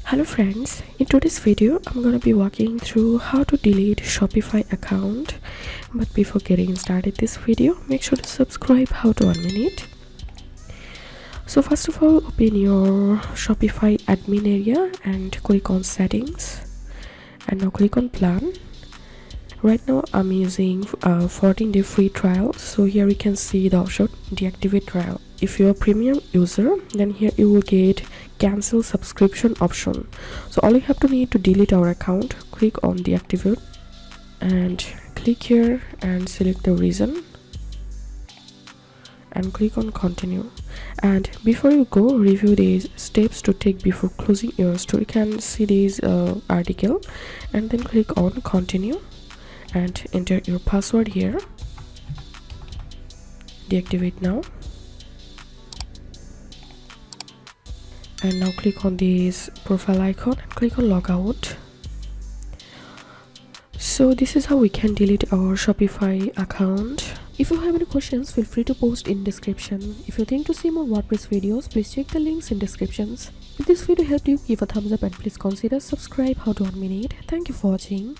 Hello friends, in today's video I'm gonna be walking through how to delete Shopify account. But before getting started this video, make sure to subscribe how to 1 minute. So first of all, open your Shopify admin area and click on settings, and now click on plan. Right now I'm using 14-day free trial, so here we can see the option deactivate trial. If you're a premium user, then here you will get cancel subscription option. So all you have to need to delete our account, click on deactivate and click here and select the reason and click on continue. And before you go, review these steps to take before closing your store. You can see this article and then click on continue and enter your password here. Deactivate now, and now click on this profile icon and click on logout. So this is how we can delete our Shopify account. If you have any questions, feel free to post in description. If you think to see more WordPress videos, please check the links in descriptions. If this video helped you, give a thumbs up and please consider subscribe how to 1 minute. Thank you for watching.